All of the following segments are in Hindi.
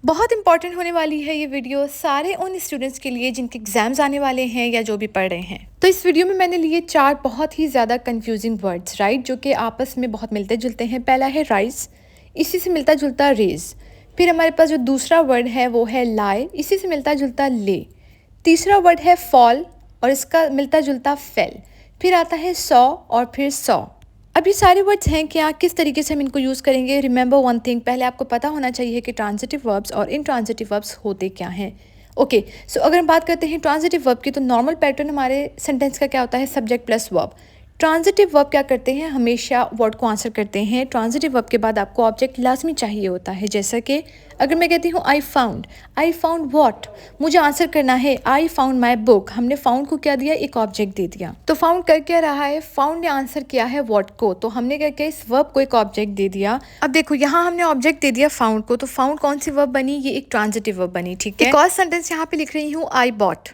बहुत इंपॉर्टेंट होने वाली है ये वीडियो सारे उन स्टूडेंट्स के लिए जिनके एग्जाम्स आने वाले हैं या जो भी पढ़ रहे हैं। तो इस वीडियो में मैंने लिए 4 बहुत ही ज़्यादा कंफ्यूजिंग वर्ड्स, राइट, जो कि आपस में बहुत मिलते जुलते हैं। पहला है राइस, इसी से मिलता जुलता रेज। फिर हमारे पास जो दूसरा वर्ड है वो है लाई, इसी से मिलता जुलता ले। तीसरा वर्ड है फॉल और इसका मिलता जुलता फेल। फिर आता है सॉ और फिर सॉ। अब ये सारे वर्ड्स हैं कि किस तरीके से हम इनको यूज़ करेंगे। रिमेंबर वन थिंग, पहले आपको पता होना चाहिए कि ट्रांजिटिव वर्ब्स और इनट्रांजिटिव वर्ब्स होते क्या हैं। ओके, सो अगर हम बात करते हैं ट्रांजिटिव वर्ब की, तो नॉर्मल पैटर्न हमारे सेंटेंस का क्या होता है, subject plus verb. Transitive verb क्या करते हैं, हमेशा वर्ड को आंसर करते हैं। ट्रांजिटिव वर्ब के बाद आपको ऑब्जेक्ट लाजमी चाहिए होता है। जैसा कि अगर मैं कहती हूँ आई फाउंड व्हाट, मुझे आंसर करना है आई फाउंड माई बुक। हमने फाउंड को क्या दिया, एक ऑब्जेक्ट दे दिया। तो फाउंड कर क्या रहा है, फाउंड ने आंसर किया है व्हाट को, तो हमने क्या किया, इस वर्ब को एक ऑब्जेक्ट दे दिया। अब देखो यहाँ हमने ऑब्जेक्ट दे दिया फाउंड को, तो फाउंड कौन सी वर्ब बनी, ये एक ट्रांजिटिव वर्ब बनी। ठीक है, एक और सेंटेंस यहाँ पे लिख रही हूँ, आई बॉट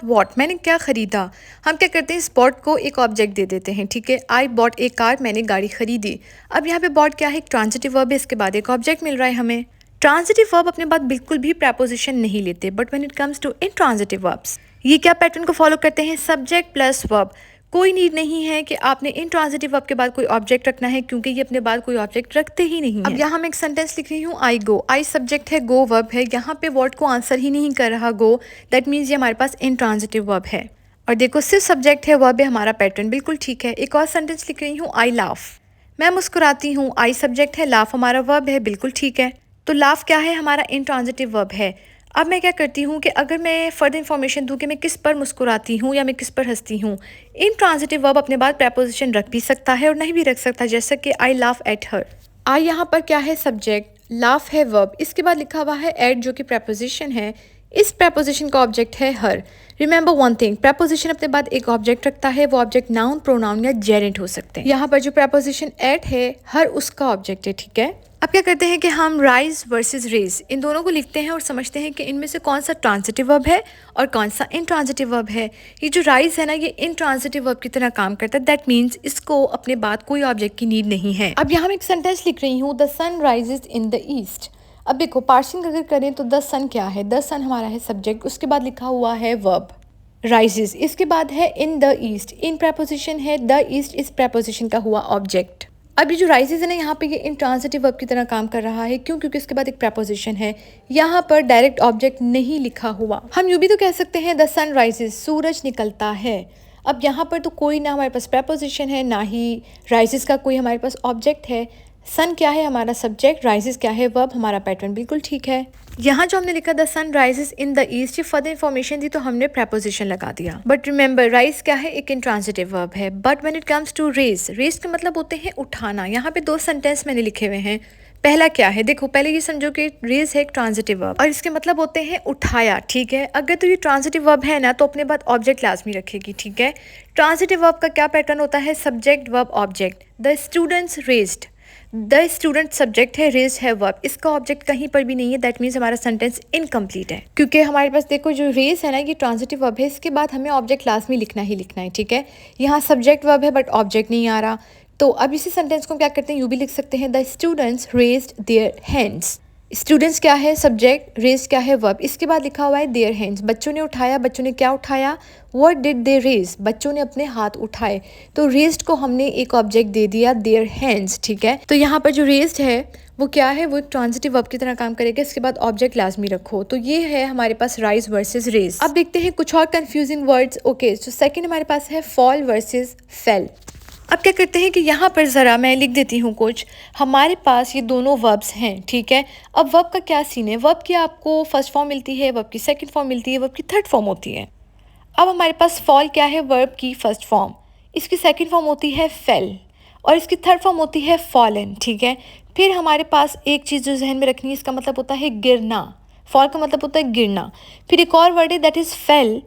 वॉट, मैंने क्या खरीदा। हम क्या करते हैं, इस बॉट को एक ऑब्जेक्ट दे देते हैं। ठीक है, आई बॉट ए कार, मैंने गाड़ी खरीदी। अब यहाँ पे बॉट क्या है, एक ट्रांजिटिव वर्ब है, इसके बाद एक ऑब्जेक्ट मिल रहा है हमें। ट्रांजिटिव वर्ब अपने बाद बिल्कुल भी प्रेपोजिशन नहीं लेते, but when it comes to intransitive verbs ये क्या पैटर्न को फॉलो करते हैं, सब्जेक्ट प्लस वर्ब। कोई नीड नहीं है कि आपने इनट्रांजिटिव वर्ब के बाद कोई ऑब्जेक्ट रखना है, क्योंकि ये अपने बाद कोई ऑब्जेक्ट रखते ही नहीं है। अब यहाँ मैं एक सेंटेंस लिख रही हूँ, आई गो, आई सब्जेक्ट है, गो वर्ब है। यहाँ पे वर्ड को आंसर ही नहीं कर रहा गो, दैट मीन्स ये हमारे पास इनट्रांजिटिव वर्ब है। और देखो सिर्फ सब्जेक्ट है, वर्ब है, हमारा पैटर्न बिल्कुल ठीक है। एक और सेंटेंस लिख रही हूँ, आई लाफ, मैं मुस्कुराती हूँ। आई सब्जेक्ट है, लाफ हमारा वर्ब है, बिल्कुल ठीक है। तो लाफ क्या है, हमारा इनट्रांजिटिव वर्ब है। अब मैं क्या करती हूँ कि अगर मैं फर्दर इन्फॉर्मेशन दूँ कि मैं किस पर मुस्कुराती हूँ या मैं किस पर हंसती हूँ, इनट्रांजिटिव वर्ब अपने बाद प्रेपोजिशन रख भी सकता है और नहीं भी रख सकता। जैसे कि आई लाफ एट हर, आई यहाँ पर क्या है, सब्जेक्ट, लाफ है वर्ब, इसके बाद लिखा हुआ है एट जो कि प्रेपोजिशन है। इस प्रेपोजिशन का ऑब्जेक्ट है हर। रिमेंबर वन थिंग, प्रेपोजिशन अपने बाद एक ऑब्जेक्ट रखता है, वो ऑब्जेक्ट नाउन, प्रोनाउन या जेरेंट हो सकते हैं। यहाँ पर जो प्रेपोजिशन एट है, हर उसका ऑब्जेक्ट है। ठीक है, अब क्या करते हैं कि हम राइज वर्सेस रेज इन दोनों को लिखते हैं और समझते हैं कि इनमें से कौन सा ट्रांजिटिव वर्ब है और कौन सा इनट्रांजिटिव वर्ब है। ये जो राइज है ना, ये इनट्रांजिटिव वर्ब की तरह काम करता है, दैट मीन्स इसको अपने बाद कोई ऑब्जेक्ट की नीड नहीं है। अब यहाँ मैं एक सेंटेंस लिख रही हूँ, the sun rises in the east. अब देखो पार्सिंग अगर करें तो द सन क्या है, द सन हमारा है सब्जेक्ट, उसके बाद लिखा हुआ है वर्ब राइजेज, इसके बाद है इन द ईस्ट, इन प्रेपोजिशन है, द ईस्ट इस प्रेपोजिशन का हुआ ऑब्जेक्ट। अब ये जो राइजेज है ना, यहाँ पे ये इंट्रांजिटिव वर्ब की तरह काम कर रहा है। क्यों, क्योंकि इसके बाद एक प्रेपोजिशन है, यहाँ पर डायरेक्ट ऑब्जेक्ट नहीं लिखा हुआ। हम यूँ भी तो कह सकते हैं द सन राइजेज, सूरज निकलता है। अब यहाँ पर तो कोई ना हमारे पास प्रेपोजिशन है, ना ही राइजेज का कोई हमारे पास ऑब्जेक्ट है। सन क्या है, हमारा सब्जेक्ट, राइजेज क्या है, वर्ब, हमारा पैटर्न बिल्कुल ठीक है। यहाँ जो हमने लिखा the sun rises in the east, ये फर्दर इन्फॉर्मेशन थी तो हमने प्रेपोजिशन लगा दिया। बट रिमेंबर राइज क्या है, एक इंट्रांजिटिव वर्ब है। But when it comes to raise, raise का मतलब होते हैं उठाना। यहाँ पे 2 सेंटेंस मैंने लिखे हुए हैं। पहला क्या है, देखो पहले ये समझो कि रेज है एक ट्रांजिटिव वर्ब और इसके मतलब होते हैं उठाया। ठीक है, अगर तो ये ट्रांजिटिव वर्ब है ना, तो अपने बाद ऑब्जेक्ट लाजमी रखेगी। ठीक है, ट्रांजिटिव वर्ब का क्या पैटर्न होता है, subject verb object. The students raised, the student subject है, रेज है वर्ब, इसका ऑब्जेक्ट कहीं पर भी नहीं है, दैट मीन्स हमारा सेंटेंस इनकम्प्लीट है। क्योंकि हमारे पास देखो जो रेज है ना, ये ट्रांजिटिव वर्ब है, इसके बाद हमें ऑब्जेक्ट लाजमी लिखना ही लिखना है। ठीक है, यहाँ सब्जेक्ट वर्ब है बट ऑब्जेक्ट नहीं आ रहा, तो अब इसी सेंटेंस को क्या करते हैं, यूँ भी लिख सकते हैं, the students raised their hands. Students क्या है, सब्जेक्ट, रेज क्या है, वर्ब, इसके बाद लिखा हुआ है देयर हैंड्स, बच्चों ने उठाया। बच्चों ने क्या उठाया, व्हाट डिड दे रेज, बच्चों ने अपने हाथ उठाए। तो रेज्ड को हमने एक ऑब्जेक्ट दे दिया, देयर हैंड्स। ठीक है, तो यहाँ पर जो रेज्ड है वो क्या है, वो एक ट्रांजिटिव वर्ब की तरह काम करेगा, इसके बाद ऑब्जेक्ट लाजमी रखो। तो ये है हमारे पास राइज वर्सेस रेज। अब देखते हैं कुछ और कंफ्यूजिंग वर्ड्स। ओके, तो सेकंड हमारे पास है फॉल वर्सेस फेल। अब क्या करते हैं कि यहाँ पर ज़रा मैं लिख देती हूँ कुछ। हमारे पास ये दोनों वर्ब्स हैं। ठीक है, अब वर्ब का क्या सीन है, वर्ब की आपको फर्स्ट फॉर्म मिलती है, वर्ब की सेकंड फॉर्म मिलती है, वर्ब की थर्ड फॉर्म होती है। अब हमारे पास फॉल क्या है, वर्ब की फर्स्ट फॉर्म, इसकी सेकंड फॉर्म होती है फेल और इसकी थर्ड फॉर्म होती है फॉलन। ठीक है, फिर हमारे पास एक चीज़ जो जहन में रखनी है, इसका मतलब होता है गिरना, फॉल का मतलब होता है गिरना। फिर एक और वर्ड है दैट इज़ फेल,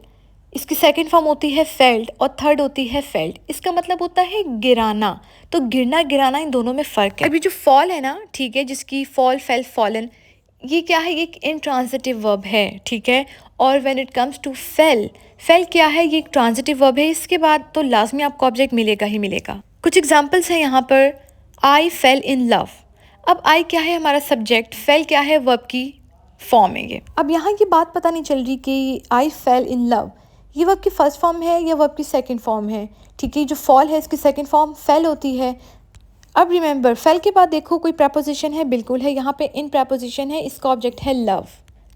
इसकी सेकंड फॉर्म होती है फेल्ड और थर्ड होती है फेल्ड, इसका मतलब होता है गिराना। तो गिरना गिराना इन दोनों में फ़र्क है। अभी जो फॉल है ना, ठीक है, जिसकी फॉल फेल फॉलन, ये क्या है, ये एक इनट्रांजिटिव वर्ब है। ठीक है, और when it comes to fell, fell क्या है, ये एक ट्रांजिटिव वर्ब है, इसके बाद तो लाजमी आपको ऑब्जेक्ट मिलेगा ही मिलेगा। कुछ एग्जाम्पल्स हैं यहाँ पर, आई फेल इन लव। अब आई क्या है, हमारा सब्जेक्ट, फेल क्या है, वर्ब की फॉर्म है ये। अब यहाँ की बात पता नहीं चल रही कि आई फेल इन लव, ये वर्ब की फर्स्ट फॉर्म है या वर्ब की सेकंड फॉर्म है। ठीक है, जो फॉल है इसकी सेकंड फॉर्म फेल होती है। अब रिमेंबर, फेल के बाद देखो कोई प्रपोजिशन है, बिल्कुल है, यहाँ पे इन प्रपोजिशन है, इसका ऑब्जेक्ट है लव।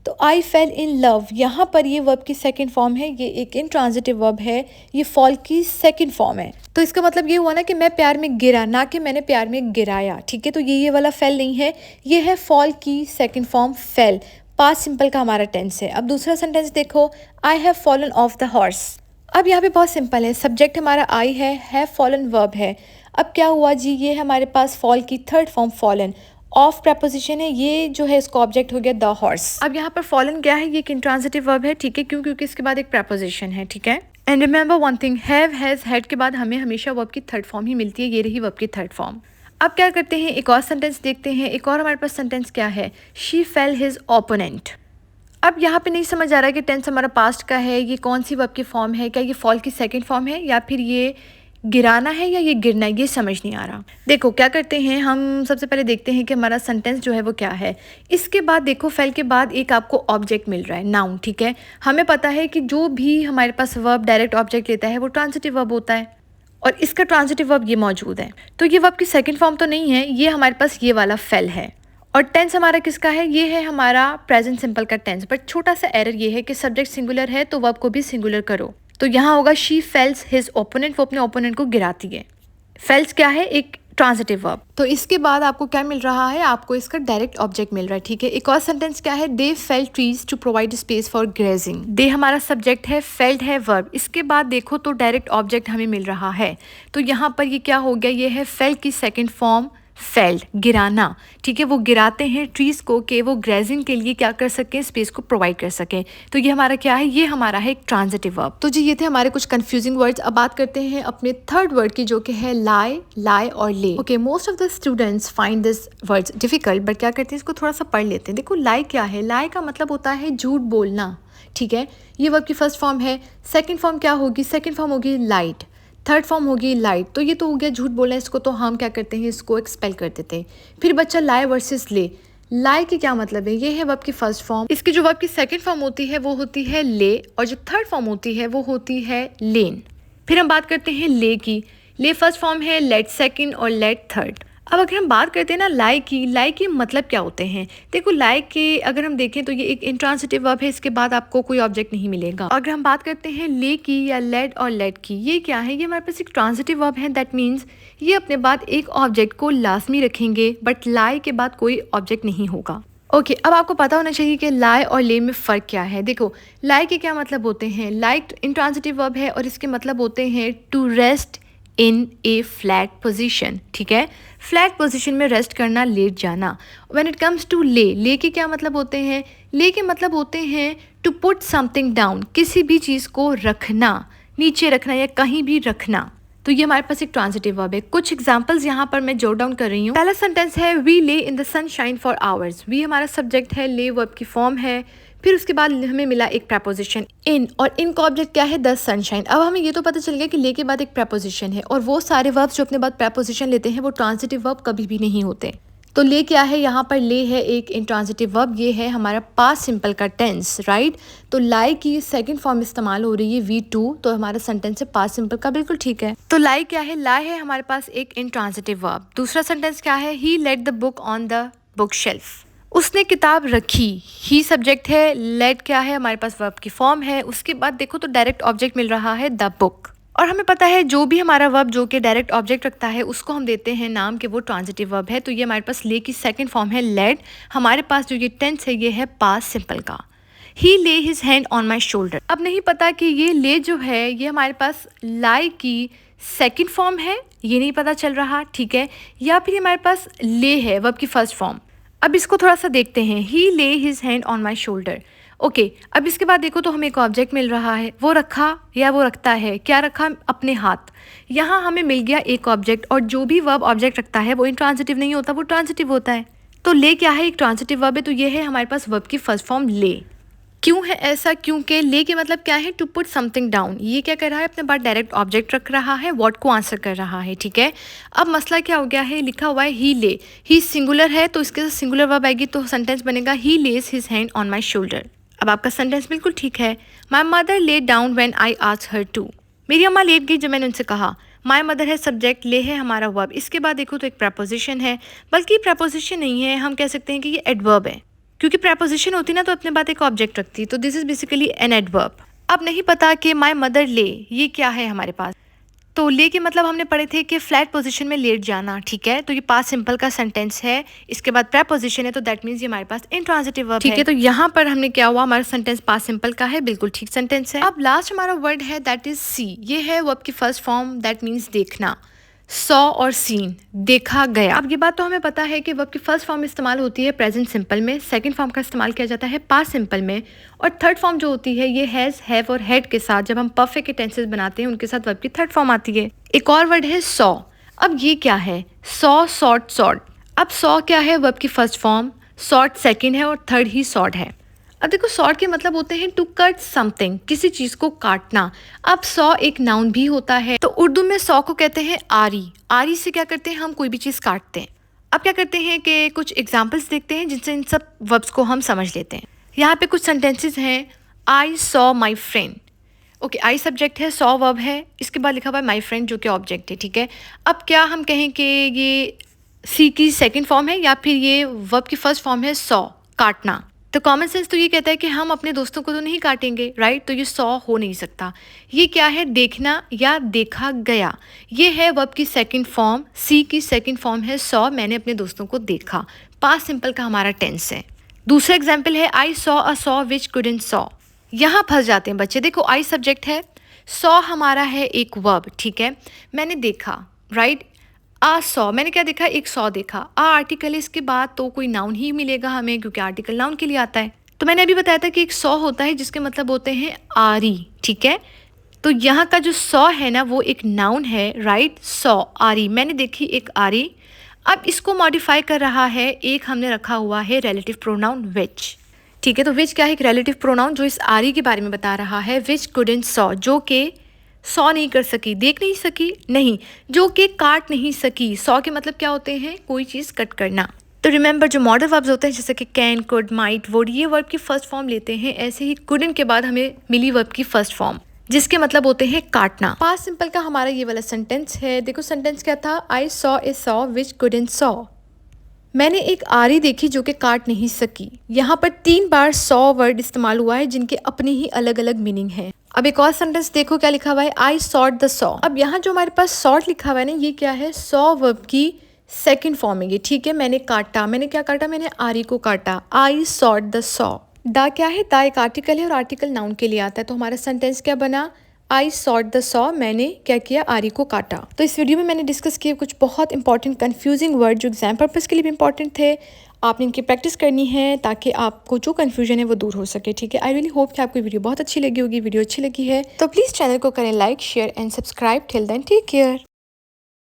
तो आई फेल इन लव, यहाँ पर ये वर्ब की सेकंड फॉर्म है, ये एक इंट्रांजिटिव वर्ब है, ये फॉल की सेकंड फॉर्म है। तो इसका मतलब ये हुआ ना कि मैं प्यार में गिरा, ना कि मैंने प्यार में गिराया। ठीक है, तो ये वाला फेल नहीं है, ये है फॉल की second form fail. Past simple का हमारा टेंस है। अब दूसरा सेंटेंस देखो, I have fallen of the horse. अब यहाँ पे बहुत सिंपल है, सब्जेक्ट हमारा आई है, हैव फॉलन वर्ब है। अब क्या हुआ जी, ये हमारे पास फॉल की third form fallen, of preposition है, ये जो है इसका ऑब्जेक्ट हो गया द हॉर्स। अब यहाँ पर फॉलन क्या है, ये एक इंट्रांजिटिव वर्ब है। ठीक है, क्यों? क्योंकि इसके बाद एक प्रपोजिशन है। ठीक है, and remember one thing, have, has, had के बाद हमें हमेशा वर्ब की थर्ड फॉर्म ही मिलती है, ये रही वर्ब की थर्ड फॉर्म। अब क्या करते हैं, एक और सेंटेंस देखते हैं। एक और हमारे पास सेंटेंस क्या है, शी फेल हिज ओपोनेंट। अब यहाँ पे नहीं समझ आ रहा है कि टेंस हमारा पास्ट का है, ये कौन सी वर्ब की फॉर्म है, क्या ये फॉल की सेकंड फॉर्म है या फिर ये गिराना है या ये गिरना है, ये समझ नहीं आ रहा। देखो क्या करते हैं, हम सबसे पहले देखते हैं कि हमारा सेंटेंस जो है वो क्या है। इसके बाद देखो फेल के बाद एक आपको ऑब्जेक्ट मिल रहा है, नाउन। ठीक है, हमें पता है कि जो भी हमारे पास वर्ब डायरेक्ट ऑब्जेक्ट लेता है वो ट्रांजिटिव वर्ब होता है, और इसका ट्रांजिटिव वर्ब ये मौजूद है। तो ये वर्ब की सेकंड फॉर्म तो नहीं है, ये हमारे पास ये वाला फेल है। और टेंस हमारा किसका है, ये है हमारा प्रेजेंट सिंपल का टेंस। बट छोटा सा एरर ये है कि सब्जेक्ट सिंगुलर है तो वर्ब को भी सिंगुलर करो। तो यहाँ होगा शी फेल्स हिज ओपोनेंट, वो अपने ओपोनेंट को गिराती है। फेल्स क्या है, एक ट्रांजिटिव वर्ब। तो इसके बाद आपको क्या मिल रहा है, आपको इसका डायरेक्ट ऑब्जेक्ट मिल रहा है। ठीक है, एक और सेंटेंस क्या है, they fell trees to provide space for grazing. They हमारा सब्जेक्ट है, फेल्ड है वर्ब। इसके बाद देखो तो डायरेक्ट ऑब्जेक्ट हमें मिल रहा है। तो यहाँ पर ये क्या हो गया, ये है फेल की सेकेंड फॉर्म फेल्ड, गिराना। ठीक है, वो गिराते हैं ट्रीज को कि वो ग्रेजिंग के लिए क्या कर सकें, स्पेस को प्रोवाइड कर सकें। तो ये हमारा क्या है, ये हमारा है एक ट्रांजिटिव वर्ब। तो जी ये थे हमारे कुछ कंफ्यूजिंग वर्ड्स। अब बात करते हैं अपने थर्ड वर्ड की, जो कि है लाई, लाई और ले। Okay, most of the students find this words difficult, but क्या करते हैं, इसको थोड़ा सा पढ़ लेते हैं। देखो लाई क्या है, लाई का मतलब होता है झूठ बोलना। ठीक है, ये वर्ब की फर्स्ट फॉर्म है। सेकेंड फॉर्म क्या होगी, सेकेंड फॉर्म होगी लाइट, थर्ड फॉर्म होगी लाइट। तो ये तो हो गया झूठ बोलना, इसको तो हम क्या करते हैं, इसको एक्सपेल कर देते हैं। फिर बच्चा लाई वर्सेस ले। लाई की क्या मतलब है, ये है वर्ब की फर्स्ट फॉर्म। इसकी जो वर्ब की सेकंड फॉर्म होती है वो होती है ले, और जो थर्ड फॉर्म होती है वो होती है लेन। फिर हम बात करते हैं ले की। ले फर्स्ट फॉर्म है, लेट सेकंड और लेट थर्ड। अब अगर हम बात करते हैं ना लाई की मतलब क्या होते हैं। देखो लाई के अगर हम देखें तो ये एक इंट्रांजिटिव वर्ब है, इसके बाद आपको कोई ऑब्जेक्ट नहीं मिलेगा। अगर हम बात करते हैं ले की या लेड और लेट की, ये क्या है, ये हमारे पास एक ट्रांजिटिव वर्ब है। दैट मीन्स ये अपने बाद एक ऑब्जेक्ट को लाजमी रखेंगे, बट लाई के बाद कोई ऑब्जेक्ट नहीं होगा। ओके, अब आपको पता होना चाहिए कि लाई और ले में फ़र्क क्या है। देखो लाई के क्या मतलब होते हैं, लाई इंट्रांजिटिव वर्ब है और इसके मतलब होते हैं to rest in a flat position. ठीक है, फ्लैट पोजिशन में रेस्ट करना, लेट जाना। When it comes to lay के क्या मतलब होते हैं, ले के मतलब होते हैं टू पुट समथिंग डाउन, किसी भी चीज़ को रखना, नीचे रखना या कहीं भी रखना। तो ये हमारे पास एक ट्रांजिटिव वर्ब है। कुछ एग्जांपल्स यहाँ पर मैं जोट डाउन कर रही हूँ। पहला सेंटेंस है we lay in the sunshine for hours. We हमारा सब्जेक्ट है, ले वर्ब की फॉर्म है। फिर उसके बाद हमें मिला एक प्रपोजिशन इन, और इन का ऑब्जेक्ट क्या है, द सनशाइन। अब हमें ये तो पता चल गया कि ले के बाद एक प्रपोजिशन है, और वो सारे वर्ब्स जो अपने बाद प्रपोजिशन लेते हैं वो ट्रांजिटिव वर्ब कभी भी नहीं होते। तो ले क्या है, यहाँ पर ले है एक इंट्रांजिटिव वर्ब, ये है हमारा पास्ट सिंपल का टेंस, राइट। तो लाई की सेकंड फॉर्म इस्तेमाल हो रही है V2, तो हमारा सेंटेंस है पास्ट सिंपल का, बिल्कुल ठीक है। तो लाई क्या है, लाई है हमारे पास एक इंट्रांजिटिव वर्ब। दूसरा सेंटेंस क्या है, he laid the book on the book shelf. उसने किताब रखी, ही सब्जेक्ट है, लेट क्या है, हमारे पास वर्ब की फॉर्म है। उसके बाद देखो तो डायरेक्ट ऑब्जेक्ट मिल रहा है द बुक, और हमें पता है जो भी हमारा वर्ब जो कि डायरेक्ट ऑब्जेक्ट रखता है उसको हम देते हैं नाम के वो ट्रांजिटिव वर्ब है। तो ये हमारे पास ले की सेकंड फॉर्म है लेट। हमारे पास जो ये टेंस है ये है पास्ट सिंपल का। ही ले his hand on my shoulder. अब नहीं पता कि ये ले जो है ये हमारे पास लाई की सेकंड फॉर्म है, ये नहीं पता चल रहा, ठीक है, या फिर हमारे पास ले है वर्ब की फर्स्ट फॉर्म। अब इसको थोड़ा सा देखते हैं, ही ले his hand on my shoulder. Okay, अब इसके बाद देखो तो हमें एक ऑब्जेक्ट मिल रहा है, वो रखा या वो रखता है, क्या रखा, अपने हाथ। यहाँ हमें मिल गया एक ऑब्जेक्ट, और जो भी वर्ब ऑब्जेक्ट रखता है वो इंट्रांजिटिव नहीं होता, वो ट्रांजिटिव होता है। तो ले क्या है, एक ट्रांजिटिव वर्ब है, तो ये है हमारे पास वर्ब की फर्स्ट फॉर्म ले। क्यों है ऐसा? क्योंकि ले के मतलब क्या है? To put something down. ये क्या कर रहा है? अपने पास डायरेक्ट ऑब्जेक्ट रख रहा है, व्हाट को आंसर कर रहा है, ठीक है। अब मसला क्या हो गया है? लिखा हुआ है ही ले, ही सिंगुलर है तो इसके साथ सिंगुलर वर्ब आएगी तो सेंटेंस बनेगा he lays his hand on my shoulder. अब आपका सेंटेंस बिल्कुल ठीक है। My mother lay down when I asked her to. मेरी अम्मा लेट गई जब मैंने उनसे कहा। माई मदर है सब्जेक्ट, ले है हमारा वर्ब। इसके बाद देखो तो एक प्रपोजिशन है, बल्कि प्रपोजिशन नहीं है, हम कह सकते हैं कि ये एडवर्ब है, क्योंकि प्रपोजिशन होती ना तो अपने बाद एक ऑब्जेक्ट रखती, तो this is basically an adverb. अब नहीं पता कि माई मदर ले ये क्या है हमारे पास, तो ले के मतलब हमने पढ़े थे कि फ्लैट पोजीशन में लेट जाना, ठीक है। तो ये पास्ट सिंपल का सेंटेंस है, इसके बाद प्रपोजिशन है, तो दैट मीन्स ये हमारे पास इंट्रांजिटिव वर्ब है, ठीक है। तो यहाँ पर हमने क्या हुआ, हमारा सेंटेंस पास्ट सिंपल का है, बिल्कुल ठीक सेंटेंस है। अब लास्ट हमारा वर्ड है दैट इज सी। ये है वर्ब की फर्स्ट फॉर्म, दैट मीन्स देखना। सॉ और सीन, देखा गया। अब ये बात तो हमें पता है कि वर्ब की फर्स्ट फॉर्म इस्तेमाल होती है प्रेजेंट सिंपल में, सेकंड फॉर्म का इस्तेमाल किया जाता है पास्ट सिंपल में, और थर्ड फॉर्म जो होती है ये हैज, हैव और हैड के साथ जब हम परफेक्ट के टेंसेस बनाते हैं उनके साथ वर्ब की थर्ड फॉर्म आती है। एक और वर्ड है सॉ। अब ये क्या है? Saw, sort, sort. अब सॉ क्या है? वर्ब की फर्स्ट फॉर्म, सॉर्ट सेकेंड है और थर्ड ही सॉर्ट है। अब देखो सॉर्ट के मतलब होते हैं टू कट समथिंग, किसी चीज को काटना। अब सॉ एक नाउन भी होता है, तो उर्दू में सॉ को कहते हैं आरी। आरी से क्या करते हैं? हम कोई भी चीज काटते हैं। अब क्या करते हैं कि कुछ एग्जाम्पल्स देखते हैं जिनसे इन सब वर्ब्स को हम समझ लेते हैं। यहाँ पे कुछ सेंटेंसेस हैं। I saw my friend. Okay, I subject है, सॉ वर्ब है, इसके बाद लिखा हुआ है माई फ्रेंड जो कि ऑब्जेक्ट है, ठीक है। अब क्या हम कहें कि ये सी की सेकेंड फॉर्म है या फिर ये वर्ब की फर्स्ट फॉर्म है सॉ, काटना। तो कॉमन सेंस तो ये कहता है कि हम अपने दोस्तों को तो नहीं काटेंगे, राइट। तो ये सॉ हो नहीं सकता। ये क्या है? देखना या देखा गया। ये है वर्ब की सेकंड फॉर्म, सी की सेकंड फॉर्म है सॉ, मैंने अपने दोस्तों को देखा। पास्ट सिंपल का हमारा टेंस है। दूसरा एग्जाम्पल है I saw a saw which couldn't saw. यहाँ फंस जाते हैं बच्चे। देखो आई सब्जेक्ट है, सॉ हमारा है एक वर्ब, ठीक है। मैंने देखा, राइट। आ सॉ, मैंने क्या देखा? एक सॉ देखा। आ आर्टिकल है, इसके बाद तो कोई नाउन ही मिलेगा हमें, क्योंकि आर्टिकल नाउन के लिए आता है। तो मैंने अभी बताया था कि एक सॉ होता है जिसके मतलब होते हैं आरी, ठीक है। तो यहाँ का जो सॉ है ना वो एक नाउन है, राइट। सॉ, आरी, मैंने देखी एक आरी। अब इसको मॉडिफाई कर रहा है, एक हमने रखा हुआ है रिलेटिव प्रोनाउन विच, ठीक है। तो विच क्या है? एक रिलेटिव प्रोनाउन जो इस आरी के बारे में बता रहा है। विच कुडंट सॉ, जो कि सॉ नहीं कर सकी, देख नहीं सकी, नहीं, जो कि काट नहीं सकी। सॉ के मतलब क्या होते हैं? कोई चीज़ कट करना। तो रिमेंबर जो मॉडल वर्ब्स होते हैं जैसे कि कैन, कुड, माइट, वुड, ये वर्ब की फर्स्ट फॉर्म लेते हैं। ऐसे ही कुडंट के बाद हमें मिली वर्ब की फर्स्ट फॉर्म जिसके मतलब होते हैं काटना। पास्ट सिंपल का हमारा ये वाला सेंटेंस है। देखो सेंटेंस क्या था? I saw a saw which couldn't saw. मैंने एक आरी देखी जो कि काट नहीं सकी। यहाँ पर 3 बार सॉ वर्ड इस्तेमाल हुआ है जिनके अपनी ही अलग अलग मीनिंग है। अब एक और सेंटेंस देखो क्या लिखा हुआ है, आई सॉट द सॉ। अब यहाँ जो हमारे पास सॉट लिखा हुआ है ना, ये क्या है? सॉ वर्ब की सेकंड फॉर्म है ये, ठीक है। मैंने काटा, मैंने क्या काटा? मैंने आरी को काटा। आई सॉट द सॉ। दा क्या है? दा एक आर्टिकल है और आर्टिकल नाउन के लिए आता है। तो हमारा सेंटेंस क्या बना? आई सॉट द सॉ, मैंने क्या किया? आरी को काटा। तो इस वीडियो में मैंने डिस्कस किए कुछ बहुत इंपॉर्टेंट कंफ्यूजिंग वर्ड जो एग्जाम पर्पस के लिए भी इंपॉर्टेंट थे। आपने इनकी प्रैक्टिस करनी है ताकि आपको जो कंफ्यूजन है वो दूर हो सके, ठीक है। आई रियली होप कि आपको वीडियो बहुत अच्छी लगी होगी। वीडियो अच्छी लगी है तो प्लीज़ चैनल को करें like, share and subscribe. Till then take care.